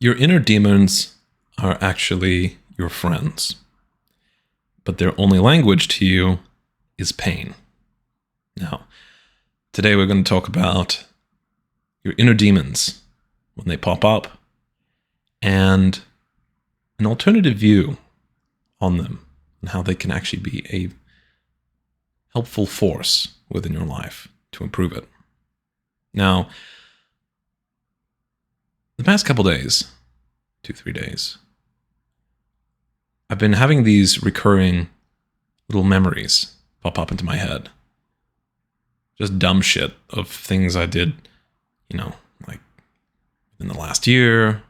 Your inner demons are actually your friends, but their only language to you is pain. Now, today we're going to talk about your inner demons when they pop up and an alternative view on them and how they can actually be a helpful force within your life to improve it. Now, the past couple days, 2-3 days, I've been having these recurring little memories pop up into my head. Just dumb shit of things I did, like in the last year,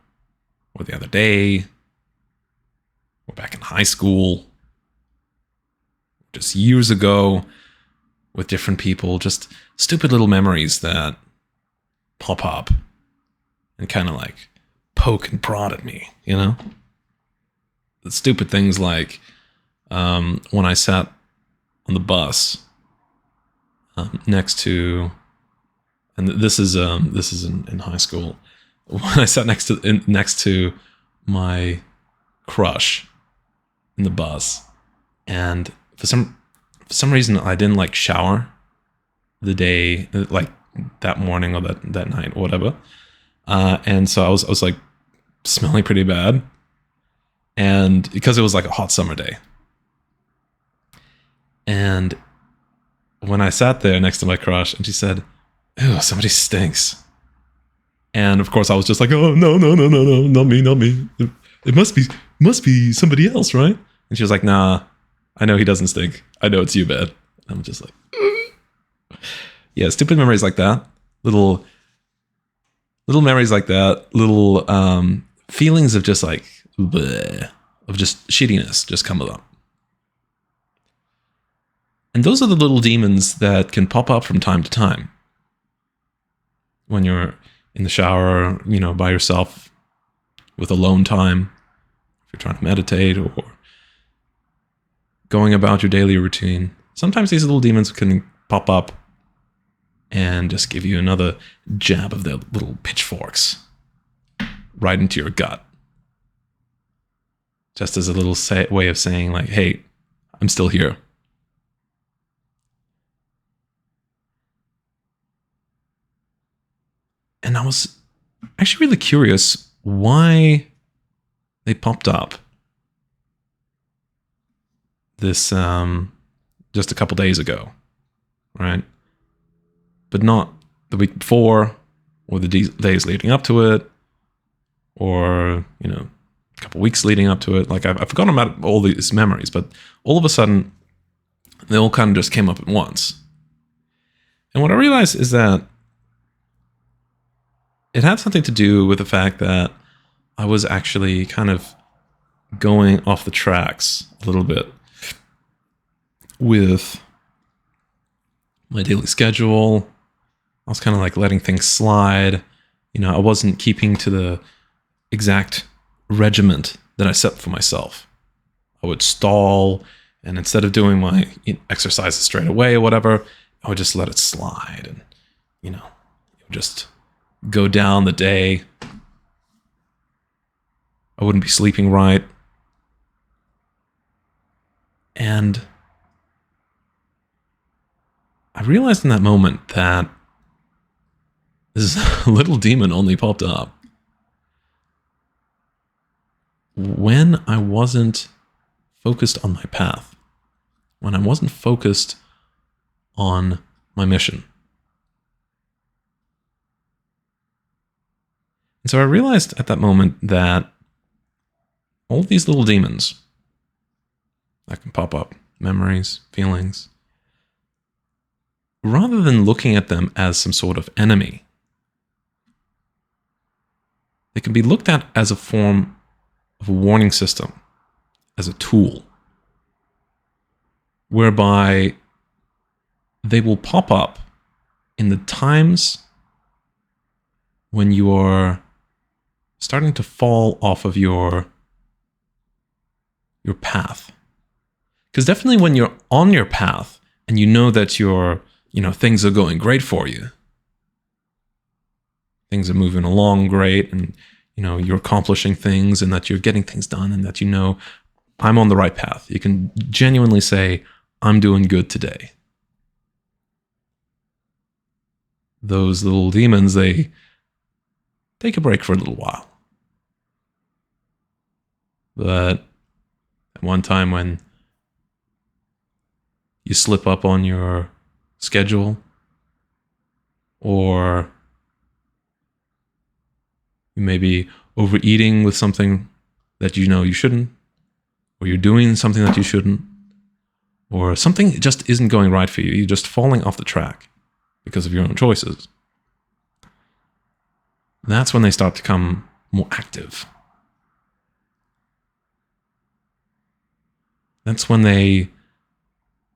or the other day, or back in high school, just years ago with different people. Just stupid little memories that pop up and kind of like poke and prod at me, The stupid things like when I sat on the bus next to, and this is in high school, when I sat next to my crush in the bus, and for some reason I didn't like shower the day, like that morning or that night or whatever. And so I was like smelling pretty bad, and because it was like a hot summer day, and when I sat there next to my crush and she said, "Ew, somebody stinks," and of course I was just like, "Oh no, not me. It must be somebody else, right?" And she was like, "Nah, I know he doesn't stink. I know it's you, babe." And I'm just like, yeah, stupid memories like that, little memories like that, little feelings of just like bleh, of just shittiness just come up. And those are the little demons that can pop up from time to time when you're in the shower, by yourself with alone time, if you're trying to meditate or going about your daily routine. Sometimes these little demons can pop up and just give you another jab of their little pitchforks right into your gut. Just as a little way of saying like, hey, I'm still here. And I was actually really curious why they popped up this just a couple days ago, right? But not the week before or the days leading up to it, or a couple weeks leading up to it. Like I've forgotten about all these memories, but all of a sudden they all kind of just came up at once. And what I realized is that it had something to do with the fact that I was actually kind of going off the tracks a little bit with my daily schedule. I was kind of like letting things slide. I wasn't keeping to the exact regiment that I set for myself. I would stall, and instead of doing my exercises straight away or whatever, I would just let it slide, and just go down the day. I wouldn't be sleeping right. And I realized in that moment that this little demon only popped up when I wasn't focused on my path, when I wasn't focused on my mission. And so I realized at that moment that all of these little demons that can pop up, memories, feelings, rather than looking at them as some sort of enemy, they can be looked at as a form of a warning system, as a tool, whereby they will pop up in the times when you are starting to fall off of your path. Because definitely when you're on your path and you know that things are going great for you, things are moving along great, and you're accomplishing things and that you're getting things done and that I'm on the right path. You can genuinely say, I'm doing good today. Those little demons, they take a break for a little while. But at one time when you slip up on your schedule, or you may be overeating with something that you shouldn't, or you're doing something that you shouldn't, or something just isn't going right for you. You're just falling off the track because of your own choices. That's when they start to become more active. That's when they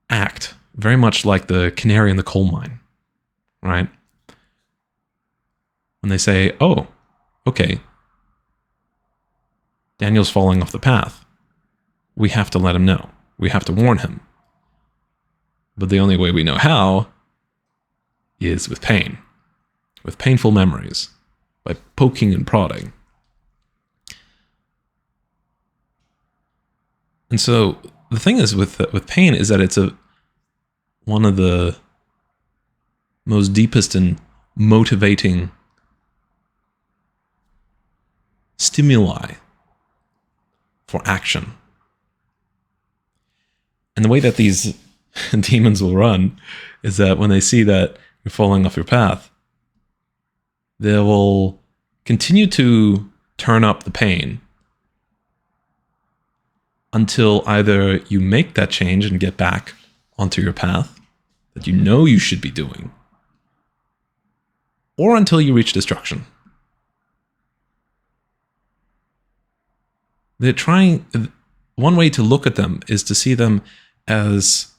act very much like the canary in the coal mine, right? When they say, oh, okay, Daniel's falling off the path. We have to let him know. We have to warn him. But the only way we know how is with pain, with painful memories, by poking and prodding. And so the thing is with pain is that it's one of the most deepest and motivating stimuli for action. And the way that these demons will run is that when they see that you're falling off your path, they will continue to turn up the pain until either you make that change and get back onto your path that you should be doing, or until you reach destruction. They're trying. One way to look at them is to see them as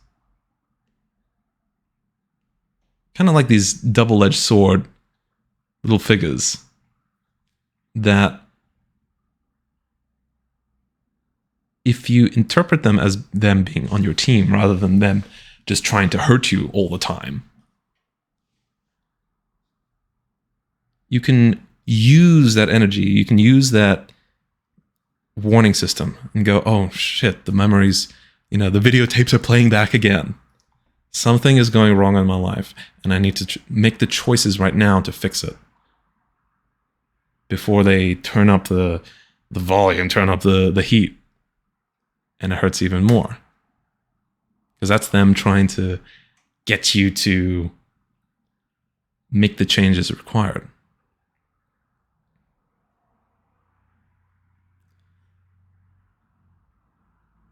kind of like these double-edged sword little figures that, if you interpret them as them being on your team rather than them just trying to hurt you all the time, you can use that energy, you can use that warning system and go, oh shit, the memories, the videotapes are playing back again. Something is going wrong in my life, and I need to make the choices right now to fix it before they turn up the volume, turn up the heat, and it hurts even more. Because that's them trying to get you to make the changes required.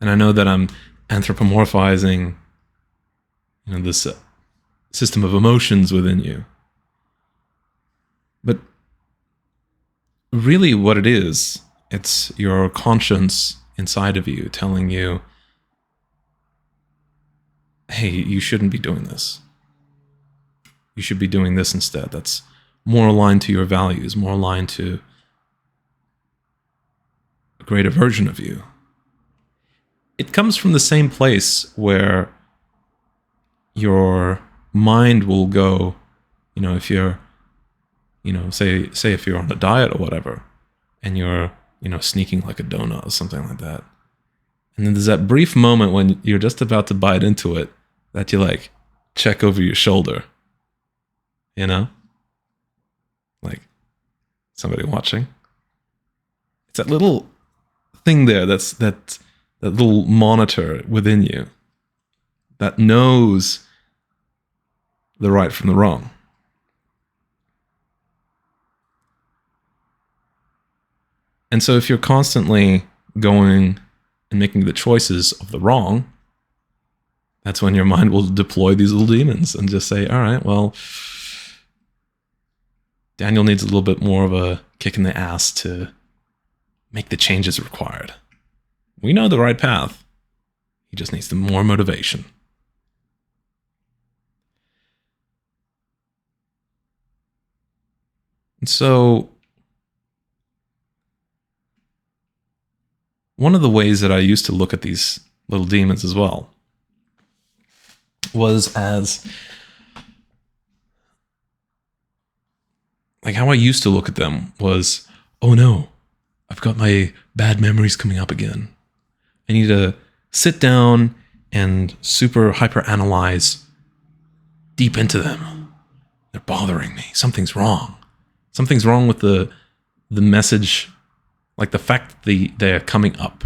And I know that I'm anthropomorphizing this system of emotions within you. But really what it is, it's your conscience inside of you telling you, hey, you shouldn't be doing this. You should be doing this instead. That's more aligned to your values, more aligned to a greater version of you. It comes from the same place where your mind will go, if you're, say if you're on a diet or whatever, and you're, sneaking like a donut or something like that. And then there's that brief moment when you're just about to bite into it that you like check over your shoulder, like somebody watching. It's that little thing there that little monitor within you that knows the right from the wrong. And so if you're constantly going and making the choices of the wrong, that's when your mind will deploy these little demons and just say, all right, well, Daniel needs a little bit more of a kick in the ass to make the changes required. We know the right path. He just needs some more motivation. And so one of the ways that I used to look at these little demons as well was as like how I used to look at them was, oh no, I've got my bad memories coming up again. I need to sit down and super hyper analyze deep into them. They're bothering me. Something's wrong. Something's wrong with the message, like the fact that they're coming up.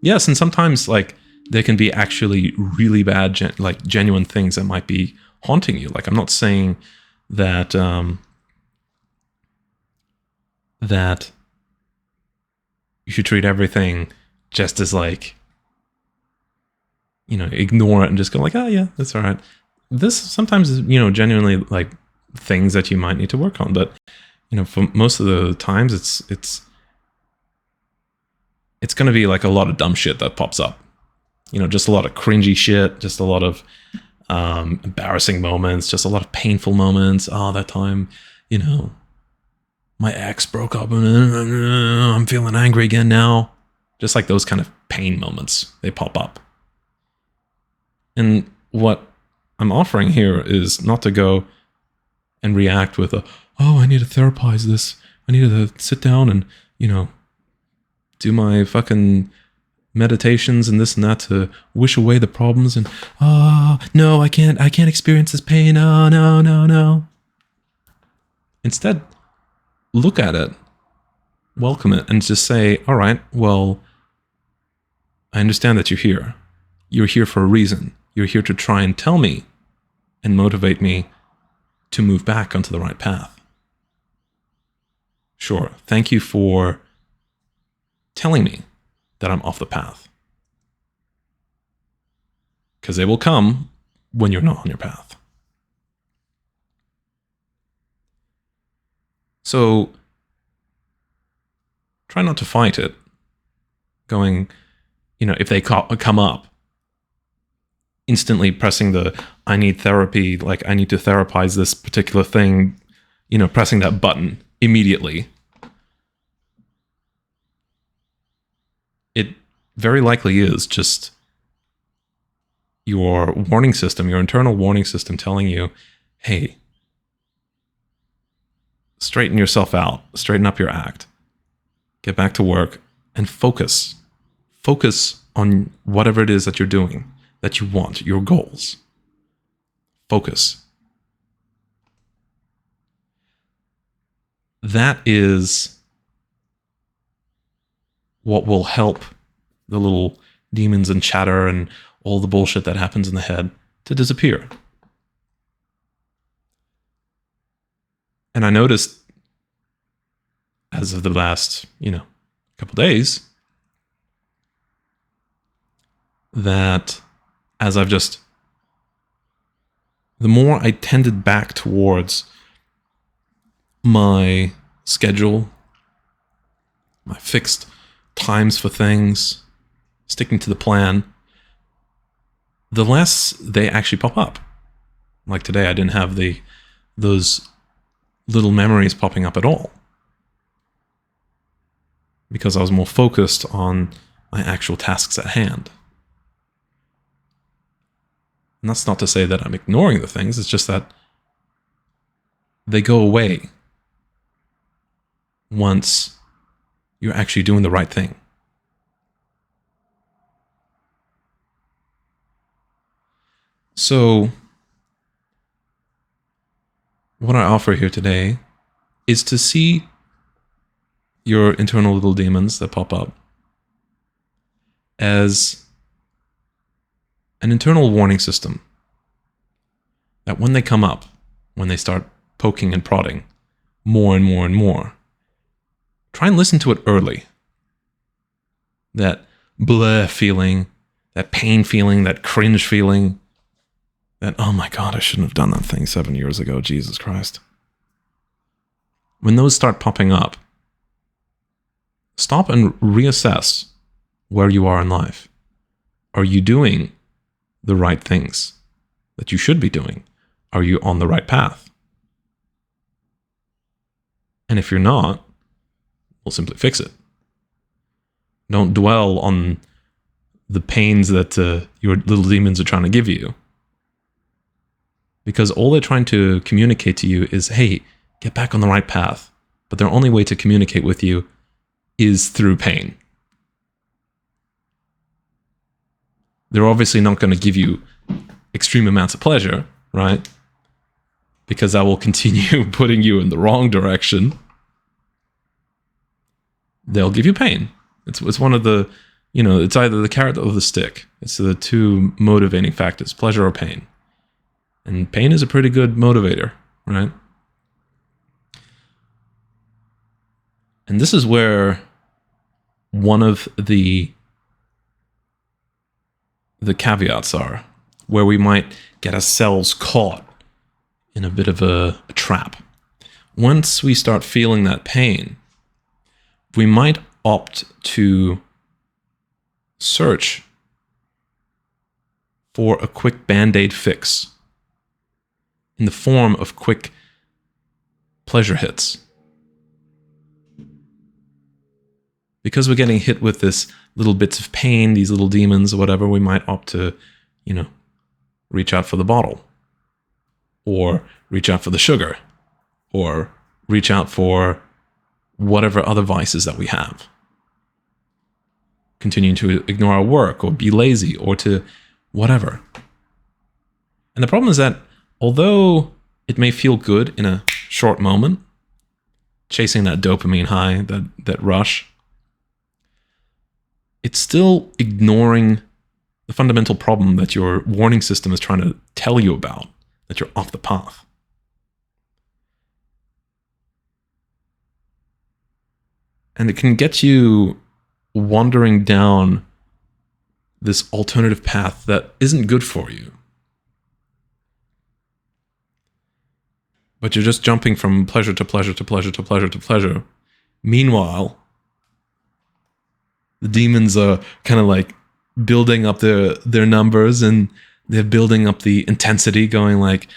Yes, and sometimes like there can be actually really bad, genuine things that might be haunting you. Like I'm not saying that that you should treat everything just as like, ignore it and just go like, oh yeah, that's all right. This sometimes is, genuinely like things that you might need to work on. But, for most of the times it's going to be like a lot of dumb shit that pops up. Just a lot of cringy shit, just a lot of embarrassing moments, just a lot of painful moments. Oh, that time, my ex broke up and I'm feeling angry again now. Just like those kind of pain moments, they pop up. And what I'm offering here is not to go and react with I need to therapize this. I need to sit down and, do my fucking meditations and this and that to wish away the problems and, no, I can't experience this pain. Oh, no. Instead, look at it, welcome it, and just say, all right, well, I understand that you're here. You're here for a reason. You're here to try and tell me and motivate me to move back onto the right path. Sure, thank you for telling me that I'm off the path. Because they will come when you're not on your path. So try not to fight it. Going, if they come up, instantly pressing I need therapy, like I need to therapize this particular thing, pressing that button immediately. It very likely is just your warning system, your internal warning system telling you, hey, straighten yourself out, straighten up your act, get back to work, and focus. Focus on whatever it is that you're doing, that you want, your goals. Focus. That is what will help the little demons and chatter and all the bullshit that happens in the head to disappear. And I noticed as of the last, couple days, that as I've just, the more I tended back towards my schedule, my fixed times for things, sticking to the plan, the less they actually pop up. Like today, I didn't have those little memories popping up at all, because I was more focused on my actual tasks at hand. And that's not to say that I'm ignoring the things, it's just that they go away once you're actually doing the right thing. So, what I offer here today is to see your internal little demons that pop up as an internal warning system that when they come up, when they start poking and prodding more and more and more, try and listen to it early. That bleh feeling, that pain feeling, that cringe feeling, that, oh my God, I shouldn't have done that thing 7 years ago, Jesus Christ. When those start popping up, stop and reassess where you are in life. Are you doing the right things that you should be doing? Are you on the right path? And if you're not, we'll simply fix it. Don't dwell on the pains that your little demons are trying to give you. Because all they're trying to communicate to you is, hey, get back on the right path. but their only way to communicate with you is through pain. They're obviously not going to give you extreme amounts of pleasure, right? Because that will continue putting you in the wrong direction. They'll give you pain. It's one of the, it's either the carrot or the stick. It's the two motivating factors, pleasure or pain. And pain is a pretty good motivator, right? And this is where one of the caveats are, where we might get ourselves caught in a bit of a trap. Once we start feeling that pain, we might opt to search for a quick band-aid fix in the form of quick pleasure hits. Because we're getting hit with this little bits of pain, these little demons or whatever, we might opt to, reach out for the bottle, or reach out for the sugar, or reach out for whatever other vices that we have. Continuing to ignore our work, or be lazy, or to whatever. And the problem is that although it may feel good in a short moment, chasing that dopamine high, that rush, it's still ignoring the fundamental problem that your warning system is trying to tell you about, that you're off the path. And it can get you wandering down this alternative path that isn't good for you. But you're just jumping from pleasure to pleasure to pleasure to pleasure to pleasure. Meanwhile, the demons are kind of like building up their numbers, and they're building up the intensity, going like,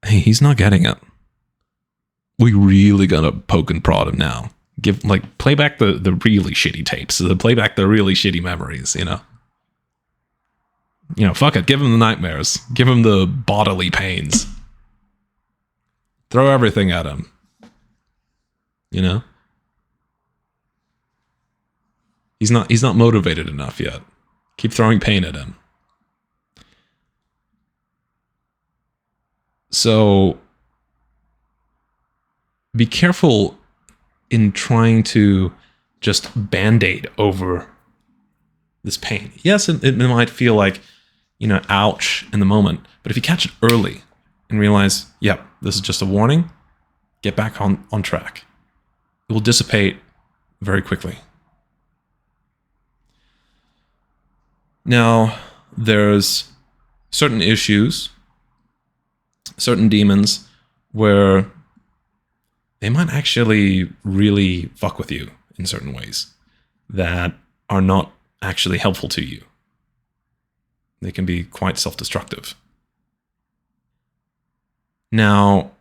hey, he's not getting it. We really gotta poke and prod him now. Play back the really shitty tapes, play back the really shitty memories, fuck it, give him the nightmares, give him the bodily pains. Throw everything at him. He's not motivated enough yet. Keep throwing pain at him. So be careful in trying to just band-aid over this pain. Yes, it might feel like, ouch in the moment. But if you catch it early and realize, yep, this is just a warning, get back on track. It will dissipate very quickly. Now, there's certain issues, certain demons, where they might actually really fuck with you in certain ways that are not actually helpful to you. They can be quite self-destructive. Now,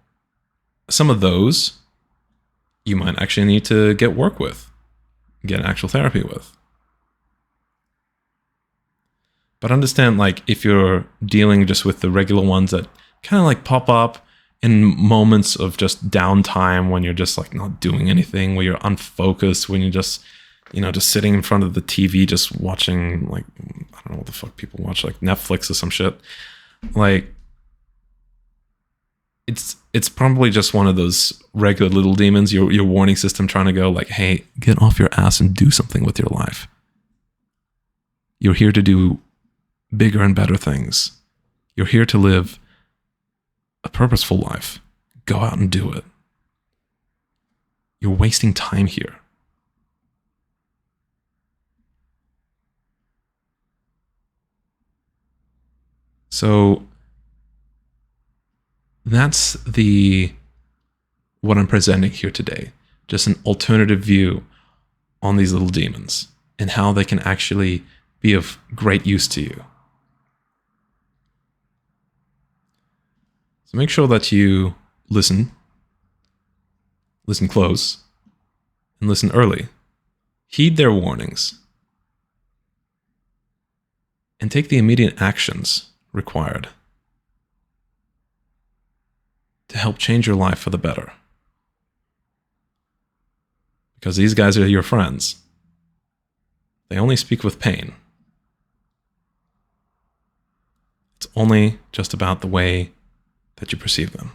some of those you might actually need to get work with, get actual therapy with. But understand, if you're dealing just with the regular ones that kind of pop up in moments of just downtime, when you're just not doing anything, where you're unfocused, when you're just, just sitting in front of the TV, just watching, I don't know what the fuck people watch, Netflix or some shit. It's probably just one of those regular little demons, your warning system trying to go hey, get off your ass and do something with your life. You're here to do bigger and better things. You're here to live a purposeful life. Go out and do it. You're wasting time here. So that's what I'm presenting here today. Just an alternative view on these little demons and how they can actually be of great use to you. So make sure that you listen close, and listen early. Heed their warnings, and take the immediate actions required to help change your life for the better. because these guys are your friends. They only speak with pain. It's only just about the way that you perceive them.